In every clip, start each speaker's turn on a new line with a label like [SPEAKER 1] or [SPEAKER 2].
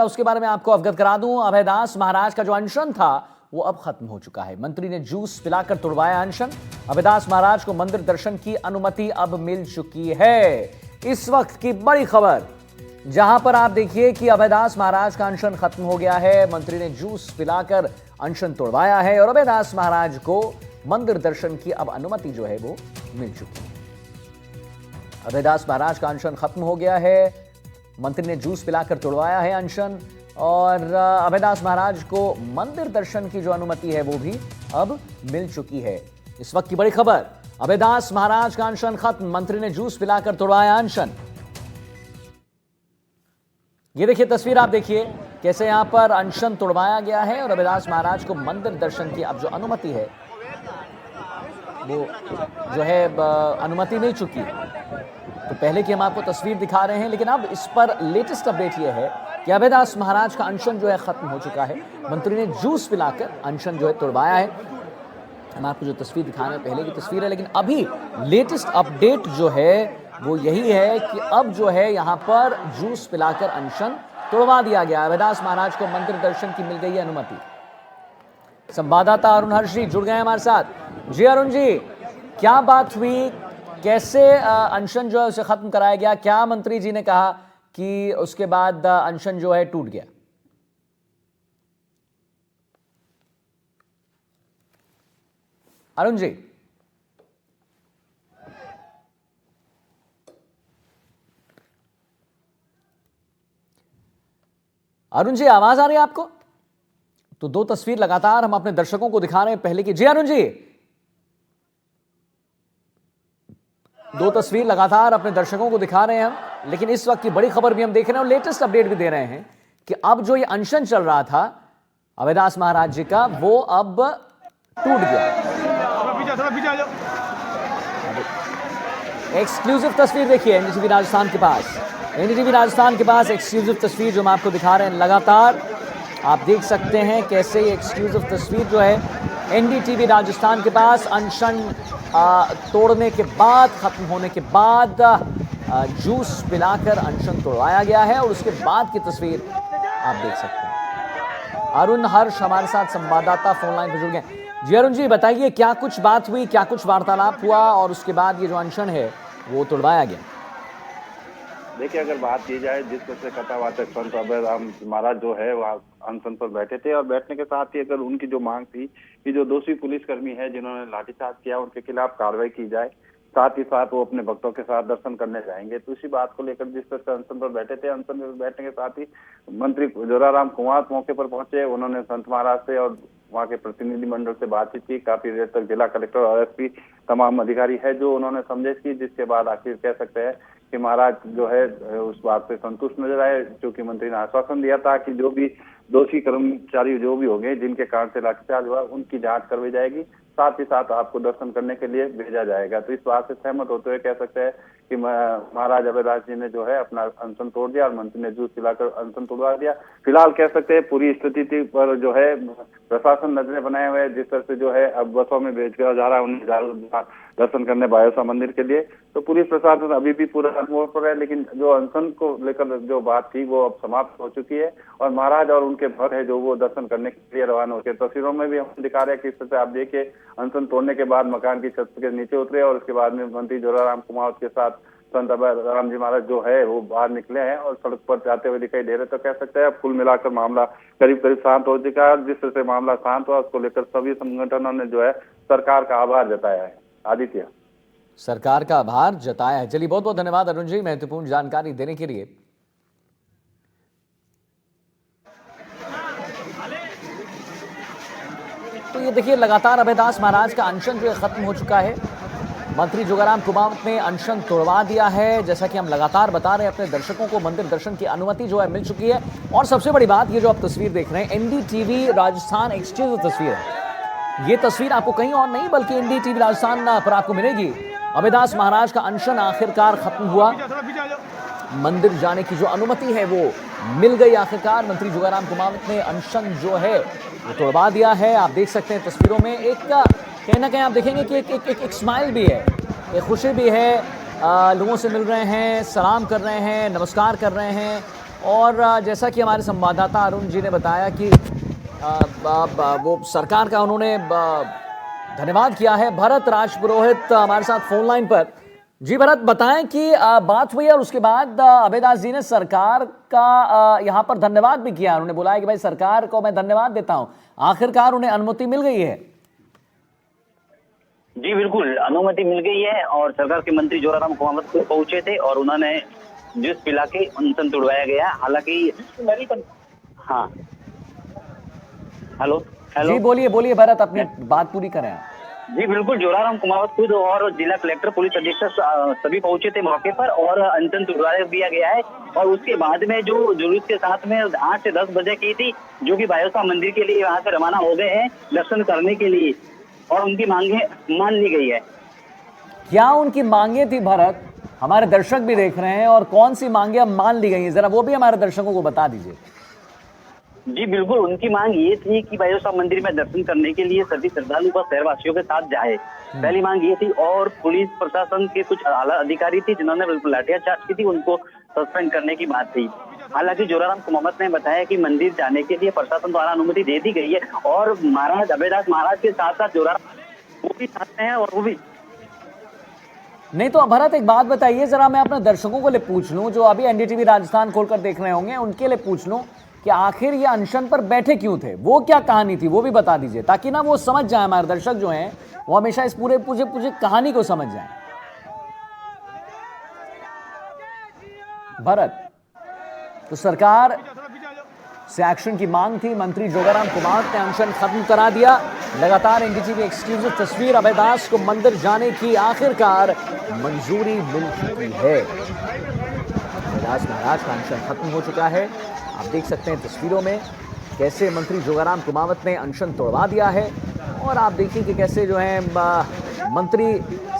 [SPEAKER 1] उसके बारे में आपको अवगत करा दूं। अभयदास महाराज का जो अनशन था वो अब खत्म हो चुका है। मंत्री ने जूस पिलाकर तोड़वाया अनशन। अभयदास महाराज को मंदिर दर्शन की अनुमति अब मिल चुकी है। इस वक्त की बड़ी खबर, जहां पर आप देखिए कि अभयदास महाराज का अनशन खत्म हो गया है। मंत्री ने जूस पिलाकर अनशन तोड़वाया है और अभयदास महाराज को मंदिर दर्शन की अब अनुमति जो है वो मिल चुकी है। अभयदास महाराज का अनशन खत्म हो गया है। मंत्री ने जूस पिलाकर तोड़वाया है अनशन और अभयदास महाराज को मंदिर दर्शन की जो अनुमति है वो भी अब मिल चुकी है। इस वक्त की बड़ी खबर, अभयदास महाराज का अनशन खत्म, मंत्री ने जूस पिलाकर तोड़वाया अनशन। ये देखिए तस्वीर, आप देखिए कैसे यहां पर अनशन तोड़वाया गया है और अभयदास महाराज को मंदिर दर्शन की अब जो अनुमति है वो जो है अनुमति मिल चुकी है। तो पहले की हम आपको तस्वीर दिखा रहे हैं, लेकिन अब इस पर लेटेस्ट अपडेट यह है कि अभयदास महाराज का अनशन जो है खत्म हो चुका है। मंत्री ने जूस पिलाकर अनशन जो है तोड़वाया है। हम आपको जो तस्वीर दिखा रहे हैं पहले की तस्वीर है, लेकिन अभी लेटेस्ट अपडेट जो है वो यही है कि अब जो है यहाँ पर जूस पिलाकर अनशन तोड़वा दिया गया। अभयदास महाराज को मंदिर दर्शन की मिल गई है अनुमति। संवाददाता अरुण हर्षी जुड़ गए हमारे साथ। जी अरुण जी, क्या बात हुई, कैसे अनशन जो है उसे खत्म कराया गया? क्या मंत्री जी ने कहा कि उसके बाद अनशन जो है टूट गया? अरुण जी, अरुण जी आवाज आ रही है आपको? तो दो तस्वीर लगातार हम अपने दर्शकों को दिखा रहे हैं पहले की। जी अरुण जी, दो तस्वीर लगातार अपने दर्शकों को दिखा रहे हैं हम, लेकिन इस वक्त की बड़ी खबर भी हम देख रहे हैं और लेटेस्ट अपडेट भी दे रहे हैं कि अब जो ये अनशन चल रहा था अभयदास महाराज जी का, वो अब टूट गया। एक्सक्लूसिव तस्वीर देखिए एनडीटीवी राजस्थान के पास। एनडीटीवी राजस्थान के पास एक्सक्लूसिव तस्वीर जो हम आपको दिखा रहे हैं लगातार, आप देख सकते हैं कैसे ये एक्सक्लूसिव तस्वीर जो है एनडीटीवी राजस्थान के पास अनशन तोड़ने के बाद, खत्म होने के बाद जूस पिलाकर अनशन तोड़वाया गया है और उसके बाद की तस्वीर आप देख सकते हैं। अरुण हर्ष हमारे साथ संवाददाता फोन लाइन पर जुड़ गए। जी अरुण जी, बताइए क्या कुछ बात हुई, क्या कुछ वार्तालाप हुआ और उसके बाद ये जो अनशन है वो तोड़वाया गया?
[SPEAKER 2] देखिए, अगर बात की जाए जिस तरह से कथावाचक संत अभयदास महाराज जो है वह अनशन पर बैठे थे और बैठने के साथ ही अगर उनकी जो मांग थी कि जो दोषी पुलिसकर्मी है जिन्होंने लाठीचार्ज किया उनके खिलाफ कार्रवाई की जाए, साथ ही साथ वो अपने भक्तों के साथ दर्शन करने जाएंगे, तो इसी बात को लेकर जिस तरह से अनशन पर बैठे थे, अनशन पर बैठने के साथ ही मंत्री जोराराम कुमार मौके पर पहुंचे। उन्होंने संत महाराज से और वहाँ के प्रतिनिधि मंडल से बातचीत की। काफी देर तक जिला कलेक्टर और एसपी तमाम अधिकारी है जो उन्होंने समझे की, जिसके बाद आखिर कह सकते हैं कि महाराज जो है उस बात से संतुष्ट नजर आए, क्योंकि मंत्री ने आश्वासन दिया था कि जो भी दोषी कर्मचारी जो भी होंगे जिनके कारण से लाठीचार्ज हुआ उनकी जांच करवाई जाएगी, साथ ही साथ आपको दर्शन करने के लिए भेजा जाएगा। तो इस बात से सहमत होते हुए कह सकते हैं कि महाराज अभयदास जी ने जो है अपना अनशन तोड़ दिया और मंत्री ने जूस पिलाकर अनशन तोड़वा दिया। फिलहाल कह सकते हैं पूरी स्थिति पर जो है प्रशासन नजरें बनाए हुए है। जिस तरह से जो है अब बसों में भेज कर जा रहा है उन्हें दर्शन करने बायोसा मंदिर के लिए, तो पुलिस प्रशासन अभी भी पूरा अनुभव पर है, लेकिन जो अनशन को लेकर जो बात थी वो अब समाप्त हो चुकी है और महाराज और उनके भक्त है जो वो दर्शन करने के लिए रवाना हो गए। तस्वीरों में भी हम दिखा रहे हैं कि इस तरह से आप देखिए अनशन तोड़ने के बाद मकान की छत के नीचे उतरे और उसके बाद में मंत्री जोराराम कुमार के साथ संत अभयदास जी महाराज जो है वो बाहर निकले हैं और सड़क पर जाते हुए दिखाई दे रहे। तो कह सकते हैं कुल मिलाकर मामला करीब करीब शांत हो चुका है। जिस तरह से मामला शांत हुआ उसको लेकर सभी संगठनों ने जो है सरकार का आभार जताया है। आदित्य,
[SPEAKER 1] सरकार का आभार जताया है। चलिए, बहुत बहुत धन्यवाद अरुण जी महत्वपूर्ण जानकारी देने के लिए। तो ये देखिए लगातार अभयदास महाराज का अनशन जो है खत्म हो चुका है। मंत्री जोगाराम कुमावत ने अनशन तोड़वा दिया है। जैसा कि हम लगातार बता रहे हैं अपने दर्शकों को, मंदिर दर्शन की अनुमति जो है मिल चुकी है। और सबसे बड़ी बात, ये जो आप तस्वीर देख रहे हैं एनडीटीवी राजस्थान एक्सक्लूसिव तस्वीर है। ये तस्वीर आपको कहीं और नहीं बल्कि एनडीटीवी राजस्थान पर आपको मिलेगी। अभयदास महाराज का अनशन आखिरकार खत्म हुआ, मंदिर जाने की जो अनुमति है वो मिल गई आखिरकार। मंत्री जोगाराम कुमावत ने अनशन जो है वो तोड़वा दिया है। आप देख सकते हैं तस्वीरों में एक कहीं ना कहीं आप देखेंगे कि एक स्माइल भी है, एक खुशी भी है। लोगों से मिल रहे हैं, सलाम कर रहे हैं, नमस्कार कर रहे हैं और जैसा कि हमारे संवाददाता अरुण जी ने बताया कि वो सरकार का उन्होंने धन्यवाद किया है। भरत राजपुरोहित हमारे साथ फोन लाइन पर। जी भरत, बताएं कि बात हुई और उसके बाद अभयदास जी ने सरकार का यहाँ पर धन्यवाद भी किया। उन्होंने बोला है कि भाई सरकार को मैं धन्यवाद देता हूँ, आखिरकार उन्हें अनुमति मिल गई है।
[SPEAKER 3] जी बिल्कुल, अनुमति मिल गई है और सरकार के मंत्री जोराराम कुमावत पहुंचे थे और उन्होंने जिस पिला के अनशन तोड़वाया गया। हालांकि हाँ, हेलो हेलो
[SPEAKER 1] जी बोलिए बोलिए भरत, अपनी बात पूरी करें।
[SPEAKER 3] जी बिल्कुल, जोराराम कुमावत खुद और जिला कलेक्टर, पुलिस अधीक्षक सभी पहुंचे थे मौके पर और अनशन तोड़वा दिया गया है। और उसके बाद में जो जुलूस के साथ में 8 से 10 बजे की थी, जो कि भायोसा मंदिर के लिए वहां से रवाना हो गए हैं दर्शन करने के लिए और उनकी मांगे मान ली गई है।
[SPEAKER 1] क्या उनकी मांगे थी भरत? हमारे दर्शक भी देख रहे हैं, और कौन सी मांगे अब मान ली गई हैं, जरा वो भी हमारे दर्शकों को बता दीजिए।
[SPEAKER 3] जी बिल्कुल, उनकी मांग ये थी कि भायोसा मंदिर में दर्शन करने के लिए सभी श्रद्धालु बस शहरवासियों के साथ जाए। पहली मांग ये थी। और पुलिस प्रशासन के कुछ आला अधिकारी थी जिन्होंने लाठियाचार्ज की थी, उनको सस्पेंड करने की बात थी। हालांकि जोराराम कुमावत ने बताया कि मंदिर जाने के लिए प्रशासन द्वारा अनुमति दे दी गई है और महाराज अभयदास महाराज के साथ साथ जोराराम वो भी साथ में है। और वो भी
[SPEAKER 1] नहीं तो भरत, एक बात बताइए जरा, मैं अपने दर्शकों को लिए पूछ लूं जो अभी एनडीटीवी राजस्थान खोलकर देख रहे होंगे, उनके लिए पूछ लूं कि आखिर ये अनशन पर बैठे क्यों थे, वो क्या कहानी थी, वो भी बता दीजिए, ताकि ना वो समझ जाए, हमारे दर्शक जो हैं वो हमेशा इस पूरे कहानी को समझ जाए। भरत, तो सरकार से एक्शन की मांग थी, मंत्री जोगाराम कुमावत ने अनशन खत्म करा दिया। लगातार एनडीटीवी एक्सक्लूसिव तस्वीर, अभयदास को मंदिर जाने की आखिरकार मंजूरी मिल चुकी है। अभयदास महाराज का अनशन खत्म हो चुका है। आप देख सकते हैं तस्वीरों में कैसे मंत्री जोगाराम कुमावत ने अनशन तोड़वा दिया है। और आप देखिए कि कैसे जो है मंत्री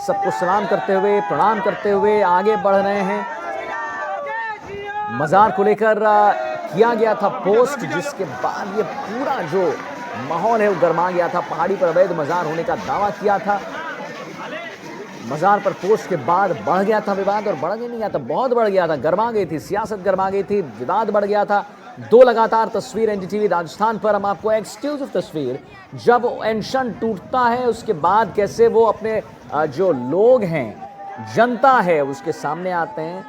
[SPEAKER 1] सबको सलाम करते हुए, प्रणाम करते हुए आगे बढ़ रहे हैं। मजार को लेकर किया गया था पोस्ट, जिसके बाद ये पूरा जो माहौल है वो गर्मा गया था। पहाड़ी पर अवैध मजार होने का दावा किया था। मजार पर पोस्ट के बाद बढ़ गया था विवाद, और बढ़ नहीं गया था, बहुत बढ़ गया था, गर्मा गई थी सियासत, गर्मा गई थी, विवाद बढ़ गया था। 2 लगातार तस्वीर एनडीटीवी राजस्थान पर, हम आपको एक्सक्लूसिव तस्वीर, जब अनशन टूटता है उसके बाद कैसे वो अपने जो लोग हैं, जनता है, उसके सामने आते हैं।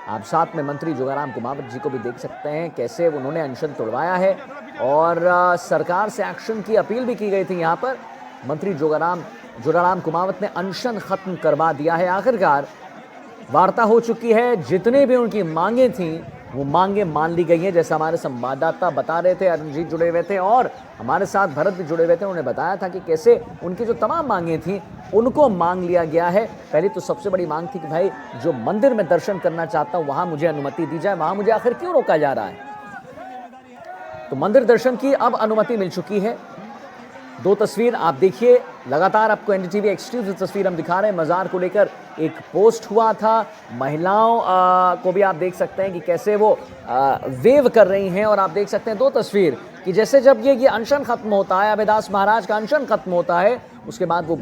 [SPEAKER 1] आप साथ में मंत्री जोगाराम कुमावत जी को भी देख सकते हैं कैसे उन्होंने अनशन तोड़वाया है। और सरकार से एक्शन की अपील भी की गई थी। यहाँ पर मंत्री जोराराम कुमावत ने अनशन खत्म करवा दिया है। आखिरकार वार्ता हो चुकी है, जितने भी उनकी मांगे थी वो मांगे मान ली गई हैं। जैसा हमारे संवाददाता बता रहे थे, अरुणजीत जुड़े हुए थे और हमारे साथ भरत भी जुड़े हुए थे, उन्होंने बताया था कि कैसे उनकी जो तमाम मांगे थी उनको मांग लिया गया है। पहले तो सबसे बड़ी मांग थी कि भाई जो मंदिर में दर्शन करना चाहता हूं वहां मुझे अनुमति दी जाए, वहां मुझे आखिर क्यों रोका जा रहा है। तो मंदिर दर्शन की अब अनुमति मिल चुकी है। 2 तस्वीर आप देखिए, लगातार आपको एनडीटीवी एक्सक्लूसिव तस्वीर हम दिखा रहे हैं। मजार को लेकर एक पोस्ट हुआ था, महिलाओं को भी आप देख सकते हैं कि कैसे वो वेव कर रही हैं। और आप देख सकते हैं 2 तस्वीर कि जैसे जब ये अनशन खत्म होता है, अभयदास महाराज का अनशन खत्म होता है, उसके बाद वो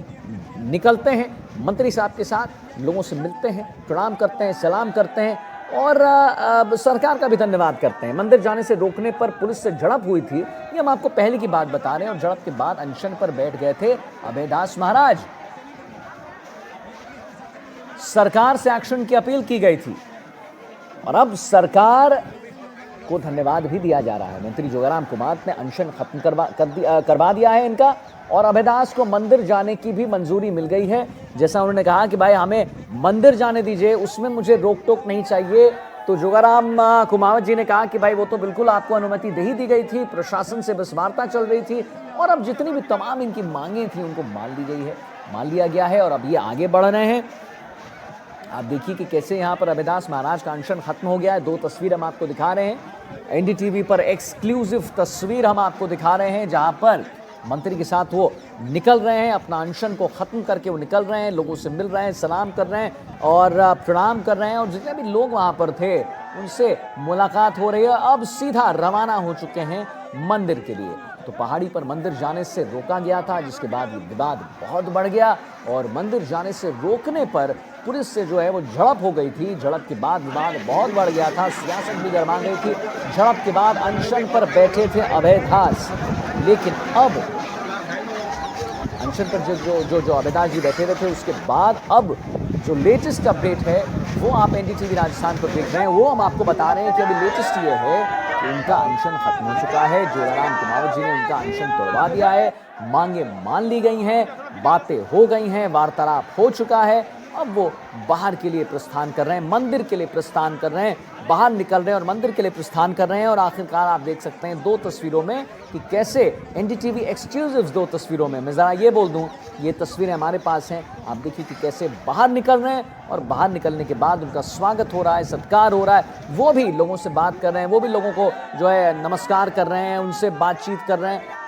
[SPEAKER 1] निकलते हैं मंत्री साहब के साथ, लोगों से मिलते हैं, प्रणाम करते हैं, सलाम करते हैं और सरकार का भी धन्यवाद करते हैं। मंदिर जाने से रोकने पर पुलिस से झड़प हुई थी, ये हम आपको पहले की बात बता रहे हैं। और झड़प के बाद अनशन पर बैठ गए थे अभयदास महाराज। सरकार से एक्शन की अपील की गई थी और अब सरकार को धन्यवाद भी दिया जा रहा है। मंत्री जोगाराम कुमावत ने अनशन खत्म करवा दिया है इनका, और अभयदास को मंदिर जाने की भी मंजूरी मिल गई है। जैसा उन्होंने कहा कि भाई हमें मंदिर जाने दीजिए, उसमें मुझे रोक टोक नहीं चाहिए। तो जोगाराम कुमावत जी ने कहा कि भाई वो तो बिल्कुल आपको अनुमति दे ही दी गई थी, प्रशासन से बस वार्ता चल रही थी और अब जितनी भी तमाम इनकी मांगे थी उनको मान ली गई है, मान लिया गया है और अब ये आगे बढ़ रहे हैं। आप देखिए कि कैसे यहाँ पर अभयदास महाराज का अनशन खत्म हो गया है। 2 तस्वीर हम आपको दिखा रहे हैं एनडीटीवी पर, एक्सक्लूसिव तस्वीर हम आपको दिखा रहे हैं जहाँ पर मंत्री के साथ वो निकल रहे हैं, अपना अनशन को खत्म करके वो निकल रहे हैं, लोगों से मिल रहे हैं, सलाम कर रहे हैं और प्रणाम कर रहे हैं। और जितने भी लोग वहाँ पर थे उनसे मुलाकात हो रही है। अब सीधा रवाना हो चुके हैं मंदिर के लिए। तो पहाड़ी पर मंदिर जाने से रोका गया था, जिसके बाद ये विवाद बहुत बढ़ गया और मंदिर जाने से रोकने पर पुलिस से जो है वो झड़प हो गई थी। झड़प के बाद विवाद बहुत बढ़ गया था, सियासत भी गर्मा गई थी। झड़प के बाद अनशन पर बैठे थे अभय दास, लेकिन अब अनशन पर जो अभय दास जी बैठे हुए थे, उसके बाद अब जो लेटेस्ट अपडेट है वो आप एनडीटीवी राजस्थान पर देख रहे हैं। वो हम आपको बता रहे हैं कि अभी लेटेस्ट ये है कि उनका अनशन खत्म हो चुका है। जोराराम कुमावत जी ने उनका अनशन तोड़वा दिया है, मांगे मान ली गई हैं, बातें हो गई हैं, वार्तालाप हो चुका है। अब वो बाहर के लिए प्रस्थान कर रहे हैं, मंदिर के लिए प्रस्थान कर रहे हैं, बाहर निकल रहे हैं और मंदिर के लिए प्रस्थान कर रहे हैं। और आखिरकार आप देख सकते हैं 2 तस्वीरों में कि कैसे एनडीटीवी एक्सक्लूसिव्स 2 तस्वीरों में, मैं ज़रा ये बोल दूं, ये तस्वीरें हमारे पास हैं। आप देखिए कि कैसे बाहर निकल रहे हैं और बाहर निकलने के बाद उनका स्वागत हो रहा है, सत्कार हो रहा है। वो भी लोगों से बात कर रहे हैं, वो भी लोगों को जो है नमस्कार कर रहे हैं, उनसे बातचीत कर रहे हैं।